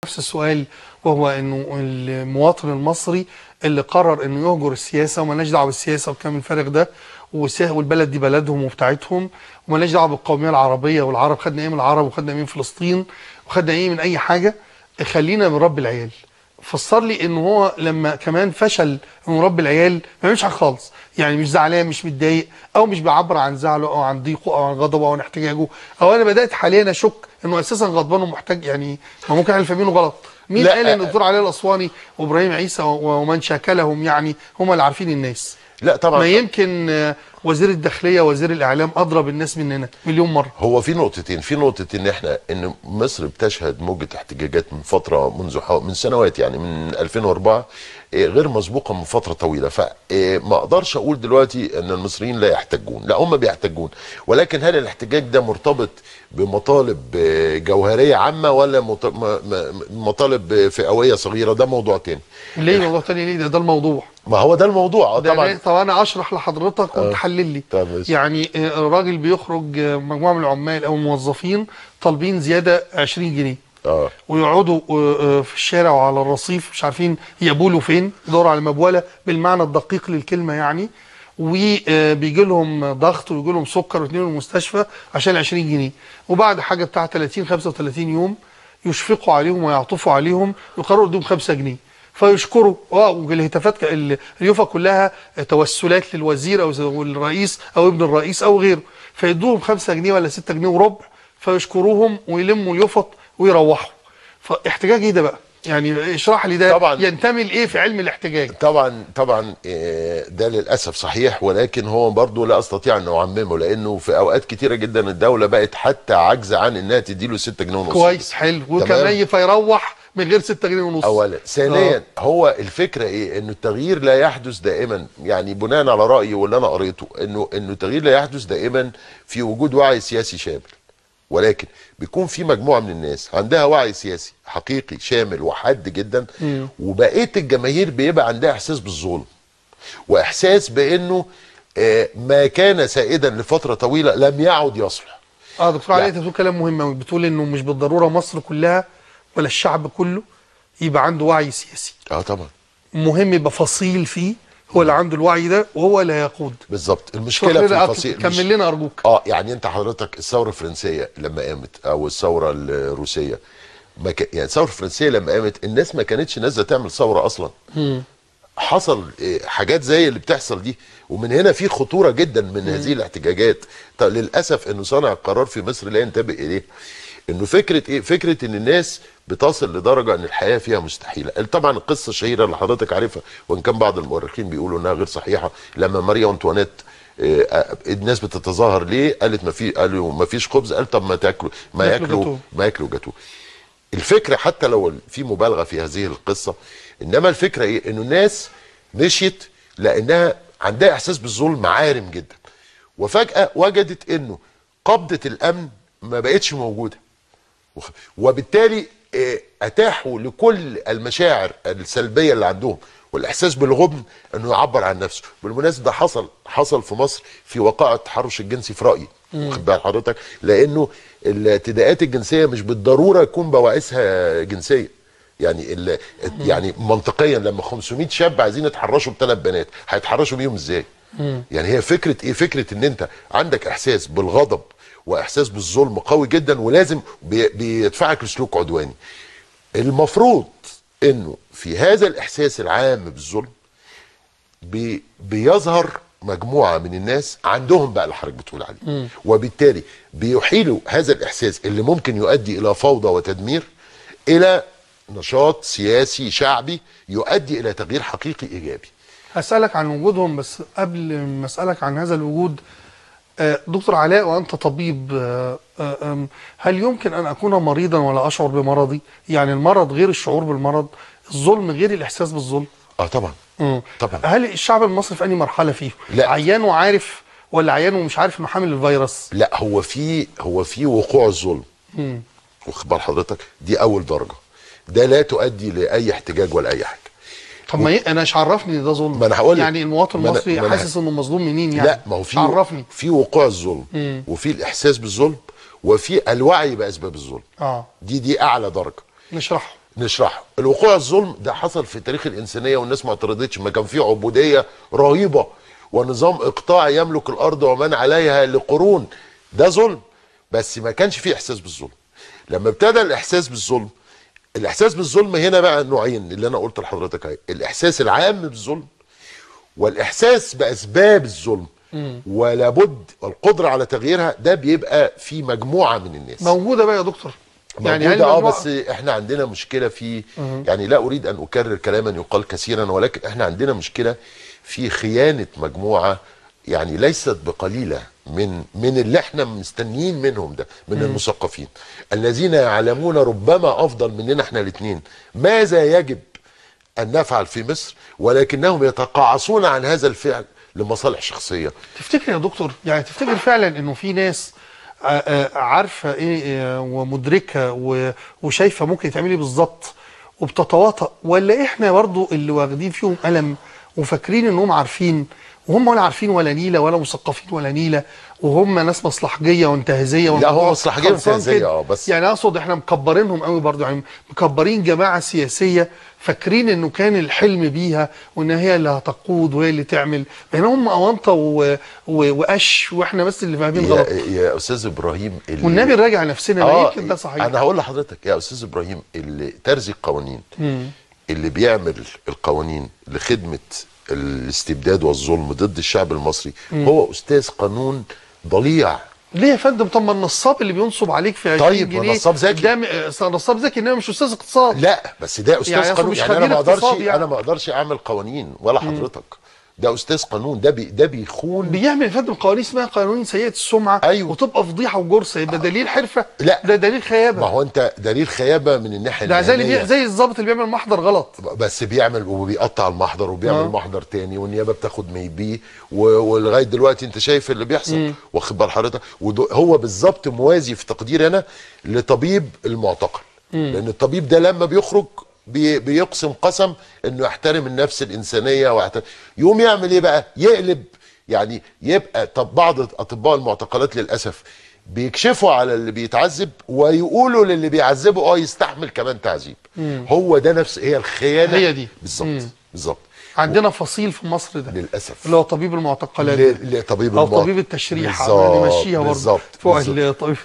نفس السؤال، وهو انه المواطن المصري اللي قرر انه يهجر السياسه ومالناش دعوه بالسياسه والكلام الفارغ ده، والبلد دي بلدهم وبتاعتهم، ومالناش دعوه بالقوميه العربيه والعرب، خدنا ايه من العرب وخدنا ايه من فلسطين وخدنا ايه من اي حاجه، خلينا من رب العيال. فسر لي انه هو لما كمان فشل انه رب العيال ما بيعملش حاجه خالص، يعني مش زعلان مش متضايق او مش بيعبر عن زعله او عن ضيقه او عن غضبه او عن احتجاجه، او انا بدات حاليا اشك انه اساسا غضبان ومحتاج، يعني ما ممكن احنا فاهمينه غلط. مين قال ان الدكتور علي الاسواني وابراهيم عيسى ومن شاكلهم يعني هم اللي عارفين الناس؟ لا طبعا، ما يمكن وزير الداخليه وزير الاعلام اضرب الناس مننا مليون مره. هو في نقطتين، في نقطه ان مصر بتشهد موجه احتجاجات من فتره، من سنوات، يعني من 2004 غير مسبوقه من فتره طويله. فما اقدرش اقول دلوقتي ان المصريين لا يحتجون، لا هم بيحتجون، ولكن هل الاحتجاج ده مرتبط بمطالب جوهريه عامه ولا مطالب فئويه صغيره؟ ده موضوع تاني. ليه موضوع تاني؟ ليه ده الموضوع؟ ما هو ده الموضوع طبعا. طب انا اشرح لحضرتك وتحلل لي. يعني الراجل بيخرج مجموعه من العمال او الموظفين طالبين زياده 20 جنيه ويقعدوا في الشارع وعلى الرصيف مش عارفين يبولوا فين، يدوروا على مبوله بالمعنى الدقيق للكلمه يعني، وبيجي لهم ضغط ويجي لهم سكر ويتنقلوا المستشفى عشان 20 جنيه، وبعد حاجه بتاع 30 35 يوم يشفقوا عليهم ويعطفوا عليهم يقرروا يدوهم 5 جنيه فيشكروا. والهتافات اليوفا كلها توسلات للوزير او الرئيس او ابن الرئيس او غيره، فيدوهم 5 جنيه ولا 6 جنيه وربع فيشكروهم ويلموا اليوفط ويروحوا. فاحتجاج ايه ده بقى؟ يعني اشرح لي ده طبعا ينتمي لايه في علم الاحتجاج؟ طبعا ده للاسف صحيح، ولكن هو برضه لا استطيع ان اعممه، لانه في اوقات كتيره جدا الدوله بقت حتى عاجزه عن انها تديله 6 جنيه ونص. كويس، حلو، وكمان فيروح من غير 6 جنيه ونص. اولا، ثانيا هو الفكره ايه؟ انه التغيير لا يحدث دائما، يعني بناء على رايي واللي انا قريته، انه التغيير لا يحدث دائما في وجود وعي سياسي شامل، ولكن بيكون في مجموعه من الناس عندها وعي سياسي حقيقي شامل وحاد جدا، وبقيه الجماهير بيبقى عندها احساس بالظلم واحساس بانه ما كان سائدا لفتره طويله لم يعد يصلح. دكتور علي، انت بتقول كلام مهم قوي، بتقول انه مش بالضروره مصر كلها ولا الشعب كله يبقى عنده وعي سياسي. طبعا مهم يبقى فصيل فيه هو اللي عنده الوعي ده وهو اللي هيقود. بالظبط، المشكله في الفصيل. كمل لنا ارجوك. يعني انت حضرتك الثوره الفرنسيه لما قامت او الثوره الروسيه، يعني الثوره الفرنسيه لما قامت الناس ما كانتش نازله تعمل ثوره اصلا. حصل حاجات زي اللي بتحصل دي، ومن هنا في خطوره جدا من هذه الاحتجاجات. طب للاسف انه صانع القرار في مصر لا ينتبه اليه. انه فكره ايه؟ فكره ان الناس بتصل لدرجه ان الحياه فيها مستحيله. طبعا القصه الشهيره اللي حضرتك عارفها، وان كان بعض المؤرخين بيقولوا انها غير صحيحه، لما ماريا انطوانيت الناس بتتظاهر ليه؟ قالوا ما فيش خبز، قال طب ما تاكلوا، ما ياكلوا جاتوه. الفكره حتى لو في مبالغه في هذه القصه، انما الفكره ايه؟ انه الناس مشيت لانها عندها احساس بالظلم عارم جدا، وفجاه وجدت انه قبضه الامن ما بقتش موجوده، وبالتالي اتاحوا لكل المشاعر السلبيه اللي عندهم والاحساس بالغبن انه يعبر عن نفسه. بالمناسبه ده حصل في مصر في وقائع التحرش الجنسي في رايي، واخد بال حضرتك؟ لانه الاعتداءات الجنسيه مش بالضروره يكون بواعثها جنسيه. يعني منطقيا لما 500 شاب عايزين يتحرشوا ب3 بنات هيتحرشوا بيهم ازاي؟ يعني هي فكره ايه؟ فكره ان انت عندك احساس بالغضب واحساس بالظلم قوي جدا، ولازم بيدفعك لسلوك عدواني. المفروض انه في هذا الاحساس العام بالظلم بيظهر مجموعه من الناس عندهم بقى اللي حضرتك بتقول عليه، وبالتالي بيحيلوا هذا الاحساس اللي ممكن يؤدي الى فوضى وتدمير الى نشاط سياسي شعبي يؤدي الى تغيير حقيقي ايجابي. هسألك عن وجودهم، بس قبل ما اسألك عن هذا الوجود، دكتور علاء وأنت طبيب، هل يمكن أن أكون مريضا ولا أشعر بمرضي؟ يعني المرض غير الشعور بالمرض، الظلم غير الإحساس بالظلم. طبعا. طبعا. هل الشعب المصري في أي مرحلة فيه؟ لا. عيان وعارف ولا عيان ومش عارف إنه حامل الفيروس؟ لا، هو في وقوع الظلم. واخد بال حضرتك؟ دي أول درجة، ده لا تؤدي لأي احتجاج ولا أي حاجة. طب ما انا مش عرفني ان ده ظلم؟ ما انا هقول يعني المواطن المصري حاسس انه مظلوم منين يعني؟ لا، ما هو عرفني. في وقوع الظلم وفي الاحساس بالظلم وفي الوعي باسباب الظلم. دي اعلى درجه. نشرحه. نشرحه. الوقوع الظلم ده حصل في تاريخ الانسانيه والناس ما اعترضتش، ما كان في عبوديه رهيبه ونظام اقطاعي يملك الارض ومن عليها لقرون، ده ظلم، بس ما كانش فيه احساس بالظلم. لما ابتدى الاحساس بالظلم، الاحساس بالظلم هنا بقى نوعين اللي انا قلت لحضرتك اهي، الاحساس العام بالظلم والاحساس باسباب الظلم، ولا بد القدره على تغييرها. ده بيبقى في مجموعه من الناس موجوده بقى يا دكتور، يعني موجوده بس احنا عندنا مشكله في يعني لا اريد ان اكرر كلاما يقال كثيرا، ولكن احنا عندنا مشكله في خيانه مجموعه يعني ليست بقليله من اللي احنا مستنيين منهم ده، من المثقفين الذين يعلمون ربما افضل مننا احنا الاثنين ماذا يجب ان نفعل في مصر، ولكنهم يتقاعسون عن هذا الفعل لمصالح شخصيه. تفتكر يا دكتور، يعني تفتكر فعلا انه في ناس عارفه ايه ومدركه وشايفه ممكن يتعمل ايه بالظبط وبتتواطأ، ولا احنا برضو اللي واخدين فيهم قلم وفاكرين انهم عارفين، وهم ولا عارفين ولا نيله ولا مثقفين ولا نيله، وهم ناس مصلحجيه وانتهازيه؟ لا هو مصلحجيه وانتهازيه بس يعني اقصد احنا مكبرينهم قوي برضو، يعني مكبرين جماعه سياسيه فاكرين انه كان الحلم بيها وان هي اللي هتقود وهي اللي تعمل، بينما هم اونطه وقش، واحنا بس اللي فاهمين غلط. يا استاذ ابراهيم والنبي نراجع نفسنا، ما يمكن ده صحيح. انا هقول لحضرتك يا استاذ ابراهيم، اللي ترزي القوانين اللي بيعمل القوانين لخدمه الاستبداد والظلم ضد الشعب المصري هو استاذ قانون ضليع. ليه يا فندم؟ طب ما النصاب اللي بينصب عليك في 20 طيب جنيه نصاب ذكي، ده نصاب ذكي، انما مش استاذ اقتصاد. لا بس ده استاذ يعني قانون، يعني انا ما اقدرش اعمل قوانين ولا حضرتك. ده استاذ قانون، ده بيخون، بيعمل يا فندم قوانين اسمها قوانين سيئه السمعه. أيوه. وتبقى فضيحه وجرثه، يبقى دليل حرفه؟ لا ده دليل خيابه. ما هو انت دليل خيابه من الناحيه ده زي الضابط اللي بيعمل محضر غلط، بس بيعمل وبيقطع المحضر وبيعمل محضر تاني، والنيابه بتاخد ميبيه، ولغايه دلوقتي انت شايف اللي بيحصل، واخد بال حضرتك؟ هو بالظبط موازي في تقديري انا لطبيب المعتقل، لان الطبيب ده لما بيخرج بيقسم قسم انه يحترم النفس الانسانيه يقوم يعمل ايه بقى؟ يقلب، يعني يبقى طب بعض اطباء المعتقلات للاسف بيكشفوا على اللي بيتعذب ويقولوا للي بيعذبه يستحمل كمان تعذيب. هو ده نفس هي الخيانه، هي دي بالظبط. عندنا فصيل في مصر ده للاسف اللي هو طبيب المعتقلات، او طبيب التشريح، نمشيها برضه فوق الطبيب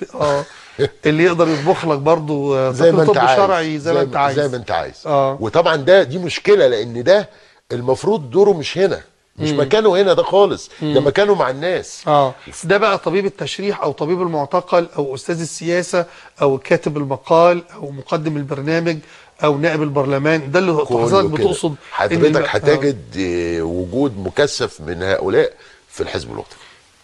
اللي يقدر يطبخ لك برضه زي ما انت عايز، شرعي زي ما انت عايز. وطبعا دي مشكله، لان ده المفروض دوره مش هنا، مش مكانه هنا ده خالص، ده مكانه مع الناس. ده بقى طبيب التشريح او طبيب المعتقل او استاذ السياسه او كاتب المقال او مقدم البرنامج او نائب البرلمان، ده اللي حضرتك بتقصد. حضرتك هتجد وجود مكثف من هؤلاء في الحزب الوطني.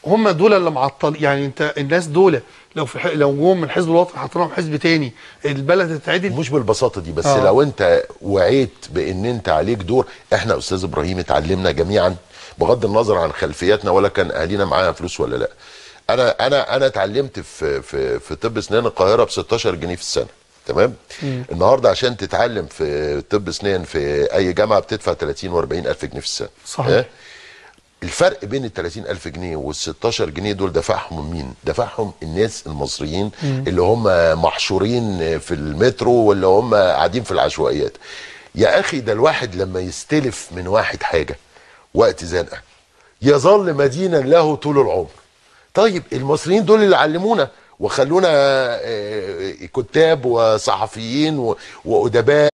هم دول اللي معطل، يعني انت الناس دول لو جم من الحزب الوطني حطيناهم حزب تاني البلد تتعدل؟ مش بالبساطه دي، بس لو انت وعيت بان انت عليك دور. احنا استاذ ابراهيم اتعلمنا جميعا بغض النظر عن خلفياتنا ولا كان اهالينا معاها فلوس ولا لا. انا اتعلمت في طب اسنان القاهره ب 16 جنيه في السنه، تمام؟ النهارده عشان تتعلم في طب اسنان في اي جامعه بتدفع 30 و40 الف جنيه في السنه. صحيح. الفرق بين ال 30,000 جنيه وال 16 جنيه دول دفعهم مين؟ دفعهم الناس المصريين اللي هم محشورين في المترو واللي هم قاعدين في العشوائيات. يا اخي ده الواحد لما يستلف من واحد حاجه وقت زنقه يظل مدينا له طول العمر. طيب المصريين دول اللي علمونا وخلونا كتاب وصحفيين وادباء